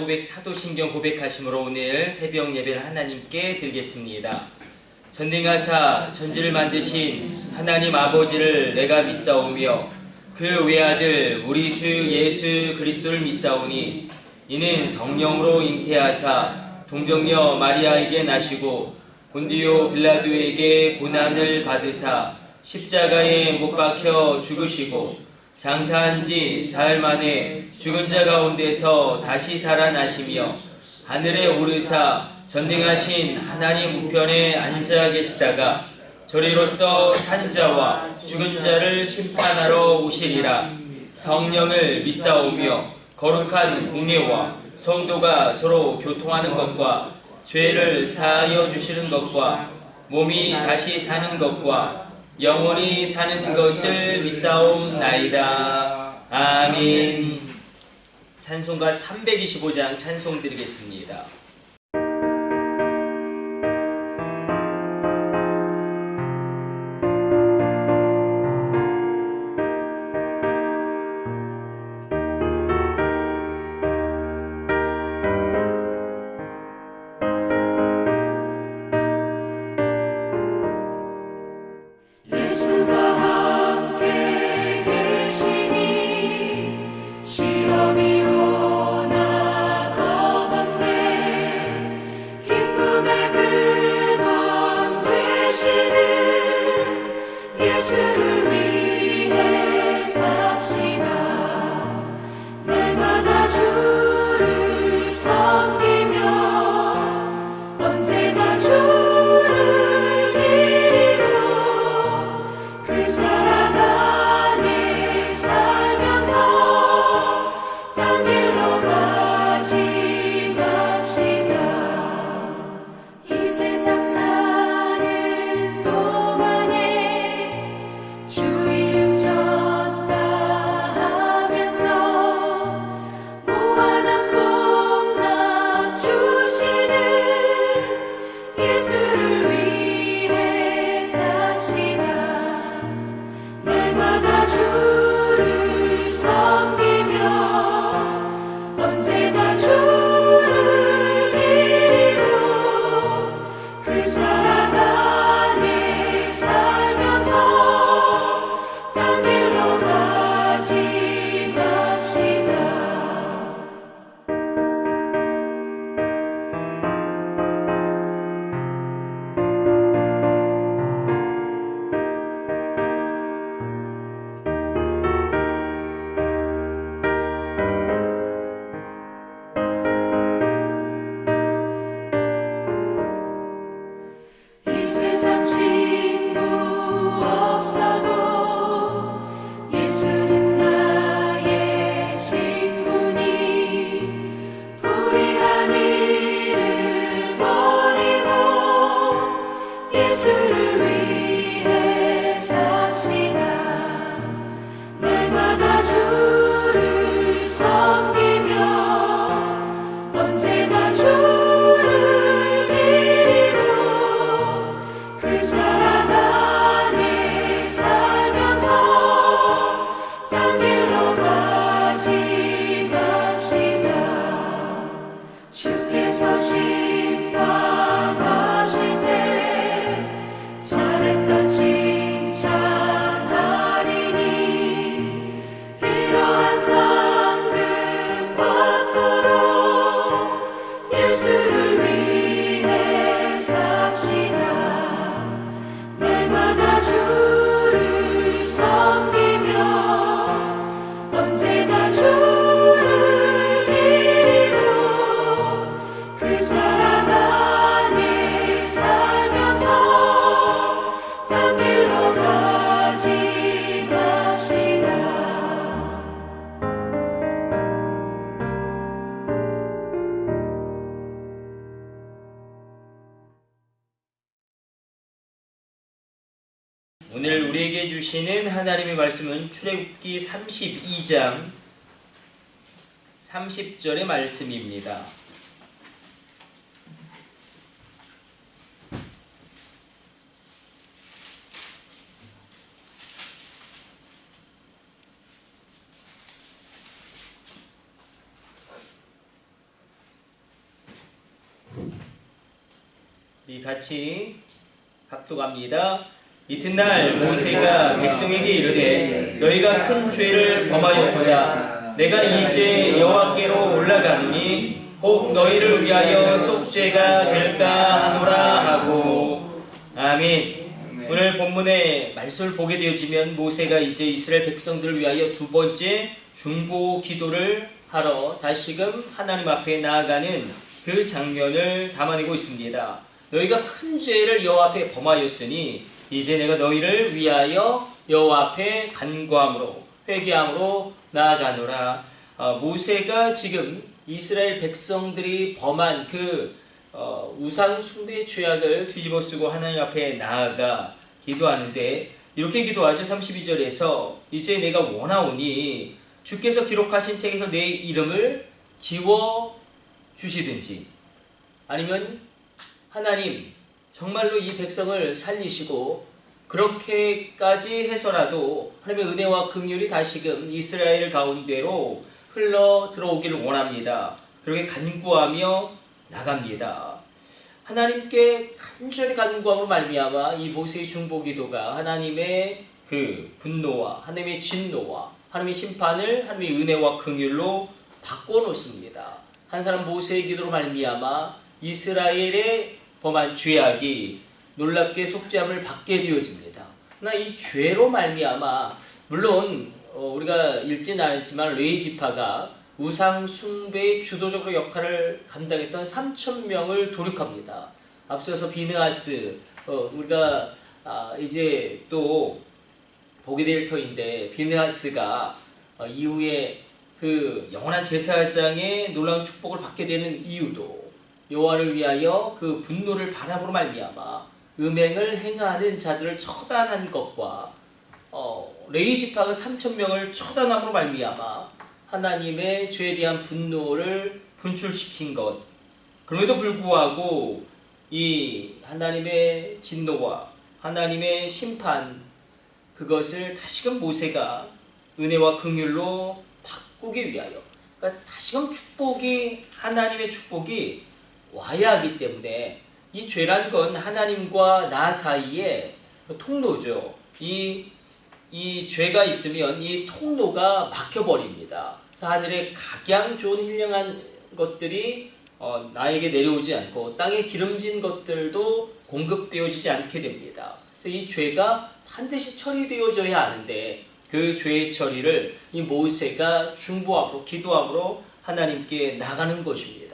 고백, 사도신경 고백하심으로 오늘 새벽 예배를 하나님께 드리겠습니다. 전능하사 천지를 만드신 하나님 아버지를 내가 믿사오며 그 외아들 우리 주 예수 그리스도를 믿사오니 이는 성령으로 잉태하사 동정녀 마리아에게 나시고 본디오 빌라도에게 고난을 받으사 십자가에 못 박혀 죽으시고 장사한 지 사흘 만에 죽은 자 가운데서 다시 살아나시며 하늘에 오르사 전능하신 하나님 우편에 앉아 계시다가 저리로서 산자와 죽은 자를 심판하러 오시리라. 성령을 믿사오며 거룩한 공예와 성도가 서로 교통하는 것과 죄를 사하여 주시는 것과 몸이 다시 사는 것과 영원히 사는 것을 믿사옵나이다. 아멘. 찬송가 325장 찬송 드리겠습니다. 오늘 우리에게 주시는 하나님의 말씀은 출애굽기 32장 30절의 말씀입니다. 우리 같이 합독합니다. 이튿날 모세가 백성에게 이르되 너희가 큰 죄를 범하였도다. 내가 이제 여호와께로 올라가노니 혹 너희를 위하여 속죄가 될까 하노라 하고. 아멘. 오늘 본문의 말씀을 보게 되어지면 모세가 이제 이스라엘 백성들을 위하여 두 번째 중보 기도를 하러 다시금 하나님 앞에 나아가는 그 장면을 담아내고 있습니다. 너희가 큰 죄를 여호와 앞에 범하였으니 이제 내가 너희를 위하여 여호와 앞에 간구함으로 회개함으로 나아가노라. 모세가 지금 이스라엘 백성들이 범한 그 우상 숭배 죄악을 뒤집어쓰고 하나님 앞에 나아가 기도하는데 이렇게 기도하죠. 32절에서 이제 내가 원하오니 주께서 기록하신 책에서 내 이름을 지워 주시든지, 아니면 하나님 정말로 이 백성을 살리시고 그렇게까지 해서라도 하나님의 은혜와 긍휼이 다시금 이스라엘 가운데로 흘러 들어오기를 원합니다. 그렇게 간구하며 나갑니다. 하나님께 간절히 간구함으로 말미암아 이 모세의 중보기도가 하나님의 그 분노와 하나님의 진노와 하나님의 심판을 하나님의 은혜와 긍휼로 바꿔놓습니다. 한 사람 모세의 기도로 말미암아 이스라엘의 범한 죄악이 놀랍게 속죄함을 받게 되어집니다. 그러나 이 죄로 말미암아 물론 우리가 읽지는 않았지만 레위 지파가 우상 숭배의 주도적으로 역할을 감당했던 3,000명을 도륙합니다. 앞서서 비느하스 우리가 이제 또 보게 될 터인데 비느하스가 이후에 그 영원한 제사장의 놀라운 축복을 받게 되는 이유도 여호와를 위하여 그 분노를 바람으로 말미암아 음행을 행하는 자들을 처단한 것과 레위 지파가 3,000명을 처단함으로 말미암아 하나님의 죄에 대한 분노를 분출시킨 것. 그럼에도 불구하고 이 하나님의 진노와 하나님의 심판, 그것을 다시금 모세가 은혜와 긍휼로 바꾸기 위하여, 그러니까 다시금 축복이, 하나님의 축복이 와야 하기 때문에 이 죄란 건 하나님과 나 사이에 통로죠. 이 죄가 있으면 이 통로가 막혀버립니다. 그래서 하늘에 각양 좋은 힐령한 것들이 나에게 내려오지 않고 땅에 기름진 것들도 공급되어지지 않게 됩니다. 그래서 이 죄가 반드시 처리되어져야 하는데 그 죄의 처리를 이 모세가 중보함으로 기도함으로 하나님께 나가는 것입니다.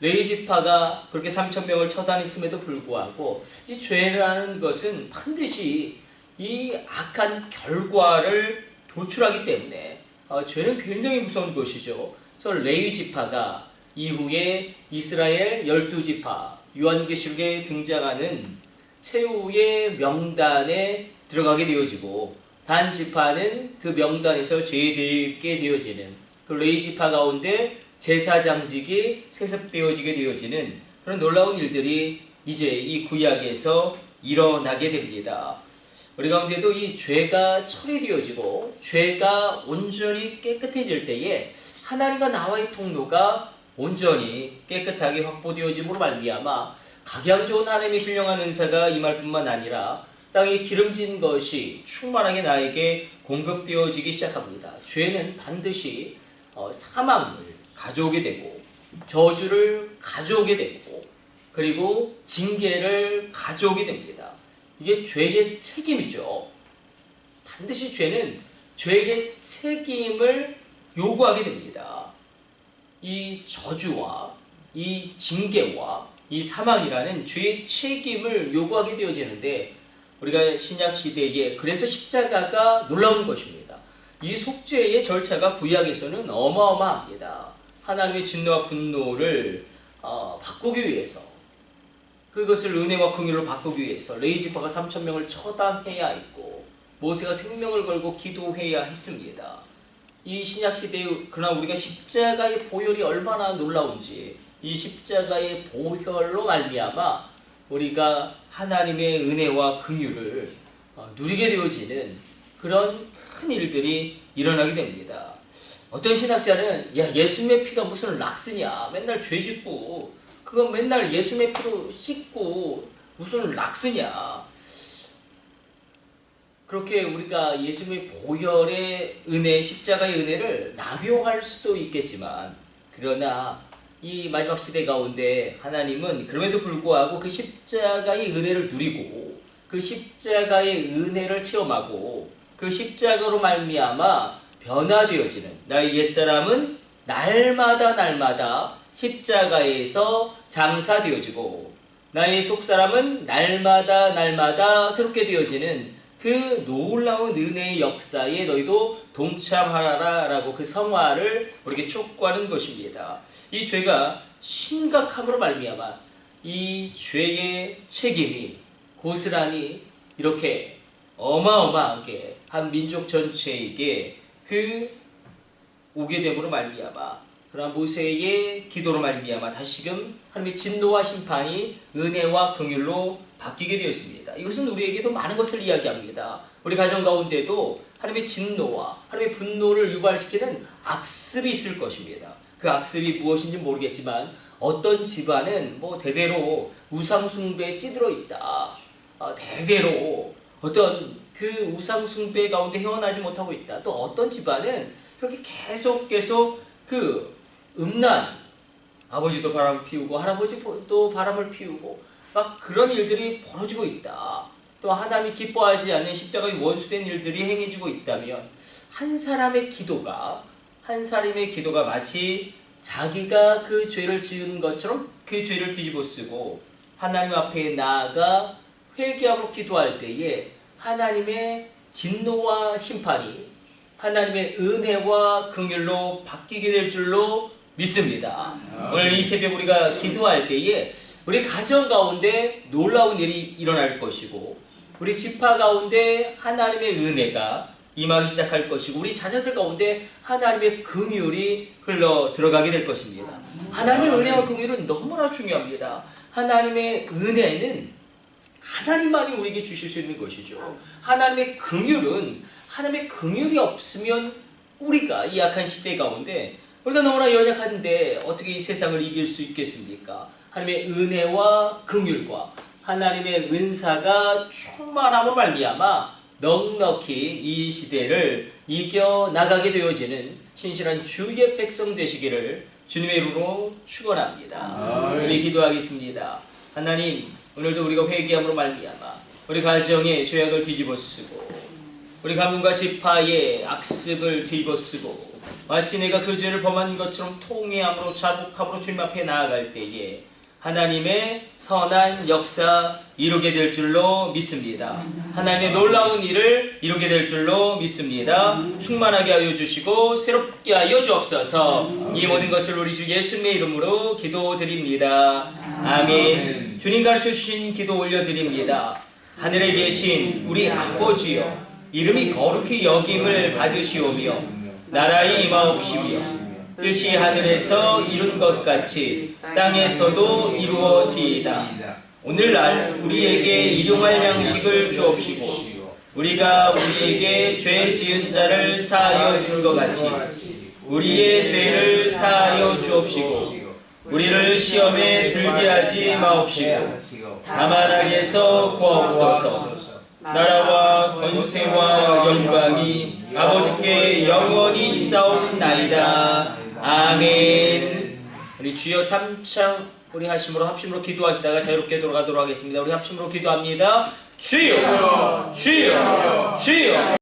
레위 지파가 그렇게 3,000명을 처단했음에도 불구하고 이 죄라는 것은 반드시 이 악한 결과를 도출하기 때문에 죄는 굉장히 무서운 것이죠. 그래서 레위 지파가 이후에 이스라엘 12지파, 요한계시록에 등장하는 최후의 명단에 들어가게 되어지고 단 지파는 그 명단에서 제외되게 되어지는, 그 레위 지파 가운데 제사장직이 세습되어지게 되어지는 그런 놀라운 일들이 이제 이 구약에서 일어나게 됩니다. 우리 가운데도 이 죄가 처리되어지고 죄가 온전히 깨끗해질 때에 하나님과 나와의 통로가 온전히 깨끗하게 확보되어짐으로 말미암아 각양 좋은 하나님의 신령한 은사가 임할 뿐만 아니라 땅에 기름진 것이 충만하게 나에게 공급되어지기 시작합니다. 죄는 반드시 사망을 가져오게 되고 저주를 가져오게 되고 그리고 징계를 가져오게 됩니다. 이게 죄의 책임이죠. 반드시 죄는 죄의 책임을 요구하게 됩니다. 이 저주와 이 징계와 이 사망이라는 죄의 책임을 요구하게 되어지는데 우리가 신약 시대에 그래서 십자가가 놀라운 것입니다. 이 속죄의 절차가 구약에서는 어마어마합니다. 하나님의 진노와 분노를 바꾸기 위해서, 그것을 은혜와 긍휼로 바꾸기 위해서 레위 지파가 3,000명을 처단해야 했고 모세가 생명을 걸고 기도해야 했습니다. 이 신약 시대에 그러나 우리가 십자가의 보혈이 얼마나 놀라운지, 이 십자가의 보혈로 말미암아 우리가 하나님의 은혜와 긍휼을 누리게 되어지는 그런 큰 일들이 일어나게 됩니다. 어떤 신학자는 야, 예수님의 피가 무슨 락스냐, 맨날 죄 짓고 그건 맨날 예수님의 피로 씻고 무슨 락스냐. 그렇게 우리가 예수님의 보혈의 은혜, 십자가의 은혜를 남용할 수도 있겠지만, 그러나 이 마지막 시대 가운데 하나님은 그럼에도 불구하고 그 십자가의 은혜를 누리고 그 십자가의 은혜를 체험하고 그 십자가로 말미암아 변화되어지는 나의 옛사람은 날마다 십자가에서 장사되어지고 나의 속사람은 날마다 새롭게 되어지는 그 놀라운 은혜의 역사에 너희도 동참하라 라고 그 성화를 우리에게 촉구하는 것입니다. 이 죄가 심각함으로 말미암아 이 죄의 책임이 고스란히 이렇게 어마어마하게 한 민족 전체에게 그 오게 됨으로 말미암아 그러나 모세의 기도로 말미암아 다시금 하나님의 진노와 심판이 은혜와 긍휼로 바뀌게 되었습니다. 이것은 우리에게도 많은 것을 이야기합니다. 우리 가정 가운데도 하나님의 진노와 하나님의 분노를 유발시키는 악습이 있을 것입니다. 그 악습이 무엇인지 모르겠지만 어떤 집안은 대대로 우상숭배에 찌들어 있다. 대대로 어떤 그 우상숭배 가운데 헤어나지 못하고 있다. 또 어떤 집안은 이렇게 계속 그 음란, 아버지도 바람을 피우고 할아버지도 바람을 피우고 막 그런 일들이 벌어지고 있다. 또 하나님이 기뻐하지 않는 십자가의 원수된 일들이 행해지고 있다면 한 사람의 기도가 마치 자기가 그 죄를 지은 것처럼 그 죄를 뒤집어쓰고 하나님 앞에 나아가 회개함으로 기도할 때에 하나님의 진노와 심판이 하나님의 은혜와 긍휼로 바뀌게 될 줄로 믿습니다. 오늘 이 새벽 우리가 기도할 때에 우리 가정 가운데 놀라운 일이 일어날 것이고 우리 지파 가운데 하나님의 은혜가 임하기 시작할 것이고 우리 자녀들 가운데 하나님의 긍휼이 흘러 들어가게 될 것입니다. 하나님의 은혜와 긍휼은 너무나 중요합니다. 하나님의 은혜는 하나님만이 우리에게 주실 수 있는 것이죠. 하나님의 긍휼이 없으면 우리가 이 악한 시대 가운데 우리가 너무나 연약한데 어떻게 이 세상을 이길 수 있겠습니까? 하나님의 은혜와 긍휼과 하나님의 은사가 충만함으로 말미암아 넉넉히 이 시대를 이겨나가게 되어지는 신실한 주의 백성 되시기를 주님의 이름으로 축원합니다. 우리 기도하겠습니다. 하나님, 오늘도 우리가 회개함으로 말미암아 우리 가정의 죄악을 뒤집어쓰고 우리 가문과 지파의 악습을 뒤집어쓰고 마치 내가 그 죄를 범한 것처럼 통회함으로 자복함으로 주님 앞에 나아갈 때에 하나님의 선한 역사 이루게 될 줄로 믿습니다. 하나님의 놀라운 일을 이루게 될 줄로 믿습니다. 충만하게 하여 주시고 새롭게 하여 주옵소서. 이 모든 것을 우리 주 예수님의 이름으로 기도드립니다. 아멘. 주님 가르쳐 주신 기도 올려드립니다. 하늘에 계신 우리 아버지여, 이름이 거룩히 여김을 받으시오며 나라의 임하옵시며 뜻이 하늘에서 이룬 것 같이 땅에서도 이루어지이다. 오늘날 우리에게 일용할 양식을 주옵시고 우리가 우리에게 죄 지은 자를 사하여 준 것 같이 우리의 죄를 사하여 주옵시고 우리를 시험에 들게 하지 마옵시고 다만 악에서 구하옵소서. 나라와 권세와 영광이 아버지께 영원히 있사옵나이다. 아멘. 우리 주여 삼창 우리 합심으로 기도하시다가 자유롭게 돌아가도록 하겠습니다. 우리 합심으로 기도합니다. 주여, 주여, 주여.